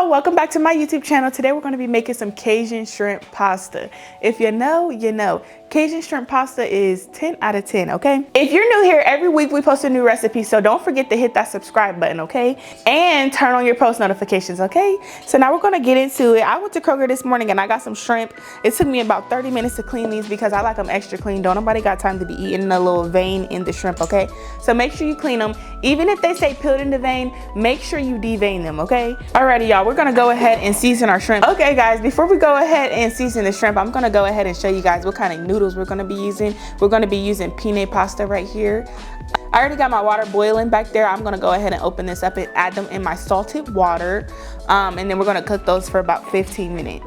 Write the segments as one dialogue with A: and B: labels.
A: Hello, welcome back to my YouTube channel. Today we're going to be making some Cajun shrimp pasta. If you know, you know. Cajun shrimp pasta is 10 out of 10, okay? If you're new here, every week we post a new recipe, so don't forget to hit that subscribe button, okay? And turn on your post notifications, okay? So now we're going to get into it. I went to Kroger this morning and I got some shrimp. It took me about 30 minutes to clean these because I like them extra clean. Don't nobody got time to be eating a little vein in the shrimp, okay? So make sure you clean them. Even if they say peeled in the vein, make sure you devein them, okay? Alrighty, y'all, we're gonna go ahead and season our shrimp. Okay, guys, before we go ahead and season the shrimp, I'm gonna go ahead and show you guys what kind of noodles we're gonna be using. We're gonna be using penne pasta right here. I already got my water boiling back there. I'm gonna go ahead and open this up and add them in my salted water. And then we're gonna cook those for about 15 minutes.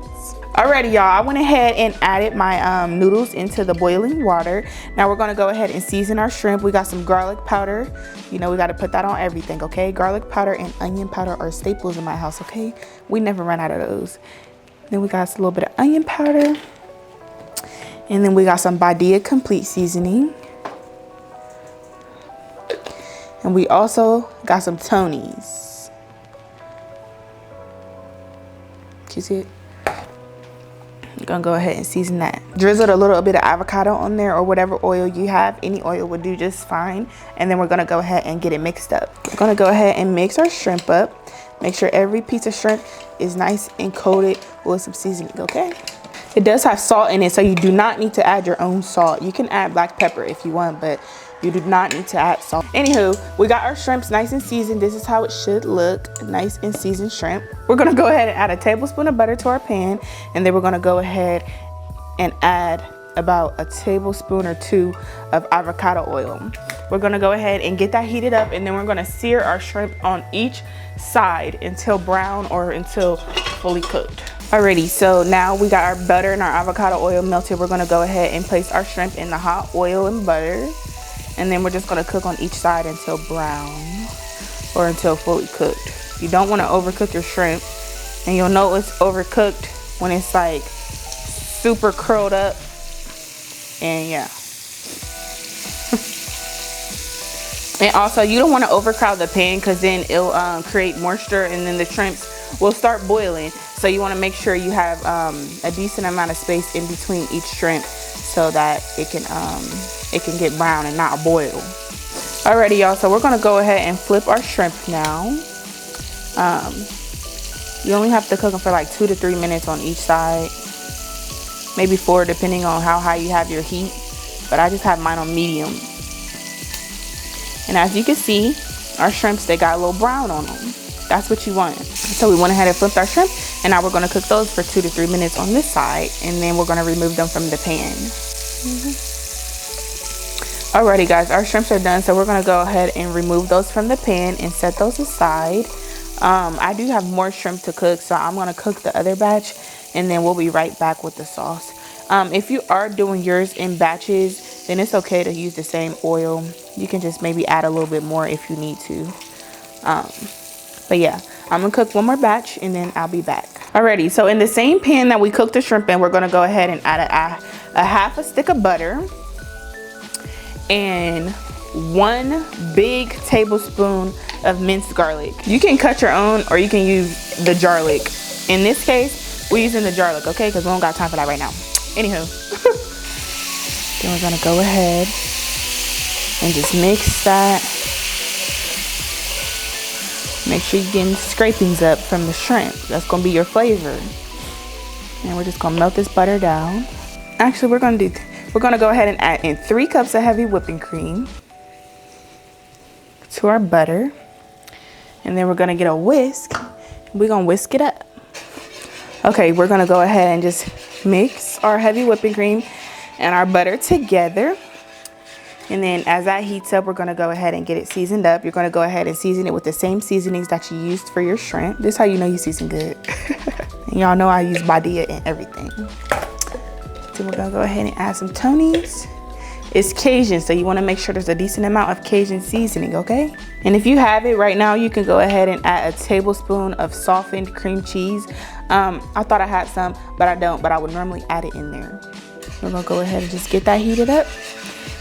A: Alrighty, y'all, I went ahead and added my noodles into the boiling water. Now we're gonna go ahead and season our shrimp. We got some garlic powder. You know, we gotta put that on everything, okay? Garlic powder and onion powder are staples in my house, okay? We never run out of those. Then we got a little bit of onion powder. And then we got some Badia Complete seasoning. And we also got some Tony's. Can you see it? I'm gonna go ahead and season that. Drizzled a little bit of avocado on there or whatever oil you have. Any oil would do just fine. And then we're gonna go ahead and get it mixed up. We're gonna go ahead and mix our shrimp up. Make sure every piece of shrimp is nice and coated with some seasoning, okay? It does have salt in it, so you do not need to add your own salt. You can add black pepper if you want, but you do not need to add salt. Anywho, we got our shrimps nice and seasoned. This is how it should look, nice and seasoned shrimp. We're gonna go ahead and add a tablespoon of butter to our pan, and then we're gonna go ahead and add about a tablespoon or two of avocado oil. We're gonna go ahead and get that heated up, and then we're gonna sear our shrimp on each side until brown or until fully cooked. Alrighty, so now we got our butter and our avocado oil melted. We're gonna go ahead and place our shrimp in the hot oil and butter. And then we're just gonna cook on each side until brown or until fully cooked. You don't wanna overcook your shrimp, and you'll know it's overcooked when it's like super curled up. And yeah. And also, you don't wanna overcrowd the pan because then it'll create moisture and then the shrimps will start boiling. So you wanna make sure you have a decent amount of space in between each shrimp so that it can get brown and not boil. Alrighty, y'all, so we're gonna go ahead and flip our shrimp now. You only have to cook them for like 2 to 3 minutes on each side, maybe 4 depending on how high you have your heat, but I just have mine on medium. And as you can see, our shrimps, they got a little brown on them. That's what you want. So we went ahead and flipped our shrimp, and now we're gonna cook those for 2 to 3 minutes on this side, and then we're gonna remove them from the pan. Alrighty, guys, our shrimps are done, so we're gonna go ahead and remove those from the pan and set those aside. I do have more shrimp to cook, so I'm gonna cook the other batch, and then we'll be right back with the sauce. If you are doing yours in batches, then it's okay to use the same oil. You can just maybe add a little bit more if you need to. But yeah, I'm gonna cook one more batch and then I'll be back. Alrighty, so in the same pan that we cooked the shrimp in, we're gonna go ahead and add a half a stick of butter and 1 big tablespoon of minced garlic. You can cut your own or you can use the garlic. In this case, we're using the garlic, okay? Because we don't got time for that right now. Anywho, then we're gonna go ahead and just mix that. Make sure you're getting scrapings up from the shrimp. That's gonna be your flavor. And we're just gonna melt this butter down. Actually, we're gonna go ahead and add in 3 cups of heavy whipping cream to our butter. And then we're gonna get a whisk. We're gonna whisk it up. Okay, we're gonna go ahead and just mix our heavy whipping cream and our butter together. And then as that heats up, we're gonna go ahead and get it seasoned up. You're gonna go ahead and season it with the same seasonings that you used for your shrimp. This is how you know you season good. And y'all know I use Badia and everything. So we're gonna go ahead and add some Tony's. It's Cajun, so you wanna make sure there's a decent amount of Cajun seasoning, okay? And if you have it right now, you can go ahead and add a tablespoon of softened cream cheese. I thought I had some, but I don't, but I would normally add it in there. We're gonna go ahead and just get that heated up.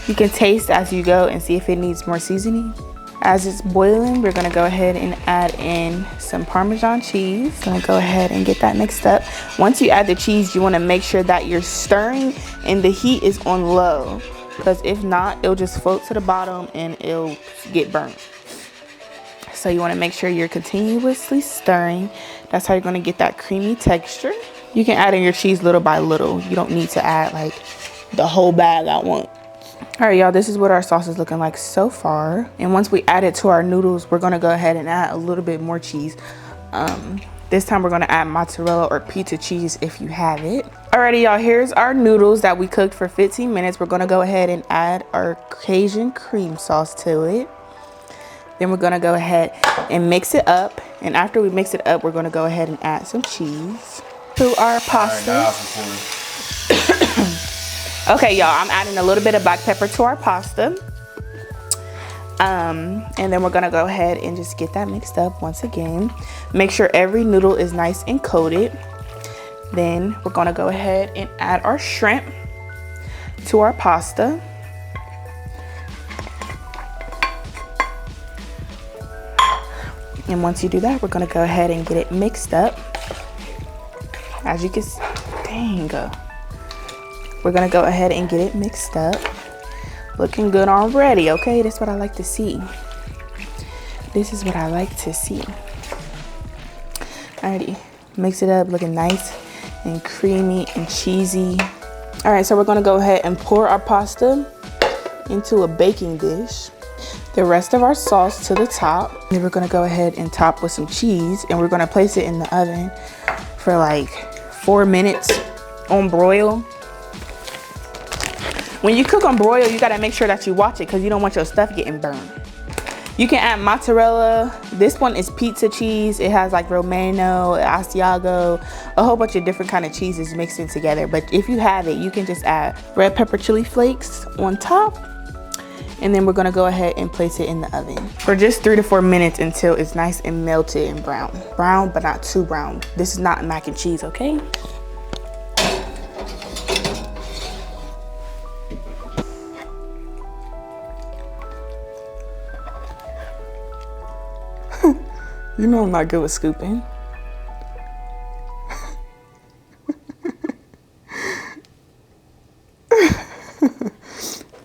A: You can taste as you go and see if it needs more seasoning. As it's boiling, we're gonna go ahead and add in some Parmesan cheese. Gonna go ahead and get that mixed up. Once you add the cheese, you wanna make sure that you're stirring and the heat is on low, because if not, it'll just float to the bottom and it'll get burnt. So you wanna make sure you're continuously stirring. That's how you're gonna get that creamy texture. You can add in your cheese little by little. You don't need to add like the whole bag at once. All right, y'all, this is what our sauce is looking like so far. And once we add it to our noodles, we're gonna go ahead and add a little bit more cheese. This time we're gonna add mozzarella or pizza cheese if you have it. Alrighty, y'all, here's our noodles that we cooked for 15 minutes. We're gonna go ahead and add our Cajun cream sauce to it. Then we're gonna go ahead and mix it up. And after we mix it up, we're gonna go ahead and add some cheese to our pasta. Okay, y'all, I'm adding a little bit of black pepper to our pasta. And then we're gonna go ahead and just get that mixed up once again. Make sure every noodle is nice and coated. Then we're gonna go ahead and add our shrimp to our pasta. And once you do that, we're gonna go ahead and get it mixed up. As you can see, dang. We're gonna go ahead and get it mixed up. Looking good already, okay? That's what I like to see. This is what I like to see. Alrighty, mix it up, looking nice and creamy and cheesy. All right, so we're gonna go ahead and pour our pasta into a baking dish. The rest of our sauce to the top. Then we're gonna go ahead and top with some cheese, and we're gonna place it in the oven for like 4 minutes on broil. When you cook on broil, you gotta make sure that you watch it because you don't want your stuff getting burned. You can add mozzarella. This one is pizza cheese. It has like Romano, Asiago, a whole bunch of different kind of cheeses mixed in together. But if you have it, you can just add red pepper chili flakes on top. And then we're gonna go ahead and place it in the oven for just 3 to 4 minutes until it's nice and melted and brown. Brown, but not too brown. This is not mac and cheese, okay? You know I'm not good with scooping.